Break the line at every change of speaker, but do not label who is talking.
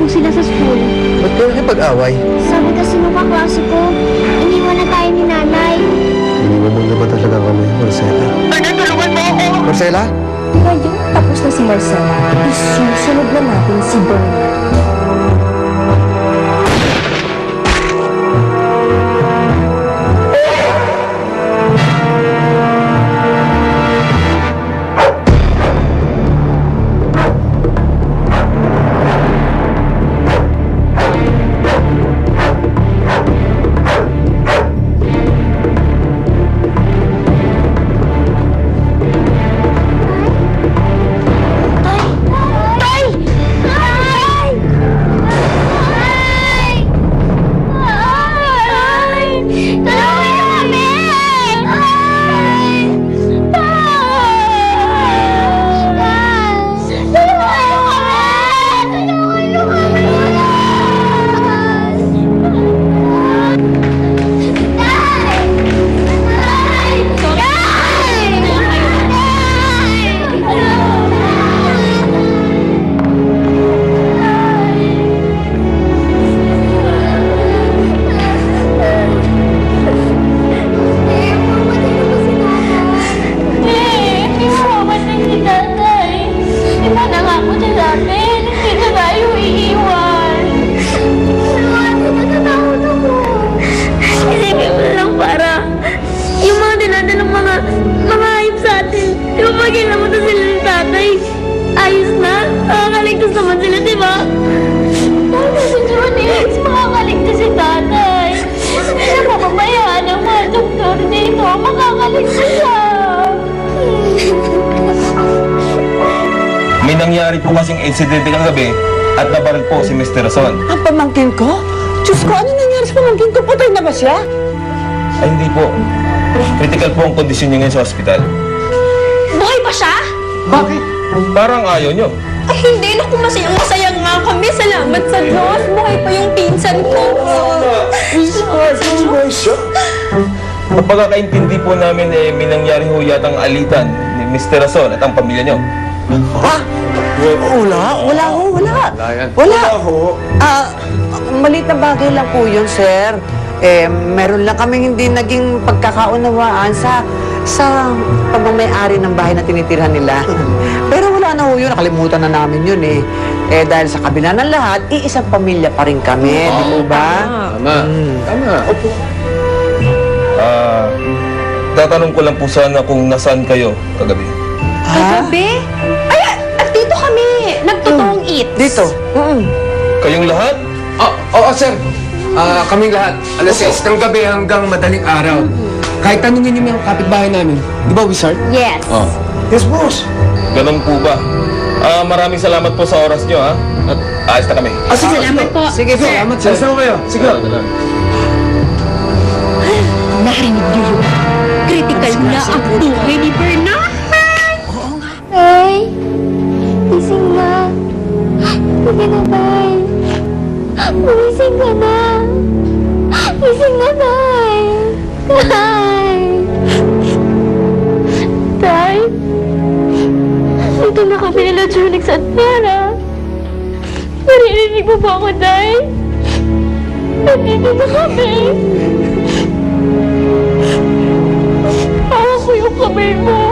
po sila sa school.
Ba't kayo nakipag-away?
Sabi kasi nung kaklase ko, iniwan na tayo ni nanay.
Iniwan mo na ba talaga kami, Marcela?
Tulungan mo ako!
Marcela?
Ngayon, tapos na si Marcela. Isusunod na natin si Bernard.
Ayos na. Makakaligtas naman sila, di ba? Dahil si Junix, makakaligtas si tatay. Hindi mo pabayaan ang mga doktor dito. Makakaligtas siya.
May nangyari po kasing insidente kagabi at nabaril po si Mr. Rason.
Ang pamangkin ko? Diyos ko, ano nangyari sa pamangkin ko? Patay na ba siya?
Ay, hindi po. Critical po ang kondisyon niya ngayon sa ospital.
Buhay pa siya?
Bakit?
Parang ayaw nyo.
Ay, hindi. Naku, masaya nga kami. Salamat sa Diyos. Buhay pa yung pinsan ko.
Ang pagkakaintindi po namin may nangyari ho yatang alitan ni Mr. Rason at ang pamilya nyo.
Ha? Wala ho. Wala ho. Maliit na bagay lang po yun, sir. Meron lang kaming hindi naging pagkakaunawaan sa pagmamayari ng bahay na tinitirhan nila. Pero wala na ho yun. Nakalimutan na namin yun eh. Dahil sa kabila ng lahat, iisang pamilya pa rin kami. Di po ba?
Tama. Opo.
Tatanong ko lang po sana kung nasaan kayo kagabi.
Kagabi? Ay, at dito kami. Nagtotoong eat.
Dito?
Kayong lahat?
Oo, sir. Kaming lahat. Alas 6 ng gabi hanggang madaling araw. Kahit tanungin niyo yung kapitbahay namin. Di ba, Wizard?
Yes.
Oh.
Yes, boss.
Ganun po ba? Maraming salamat po sa oras nyo, ha? At ayos na kami.
Sige.
Salamat po.
Sige, sir.
Salamat, sir.
Saan kayo? Sige.
Narinig niyo yun? Critical na ang buhay ni Bernard.
Tay, gising na. Sige na, Tay. Gising ka na. Gising na, Tay. Tay. Tay. Dito na kami nila Junix at Vera. Naririnig mo ba ako, Tay? Nandito na kami. Hawak ko yung kamay mo.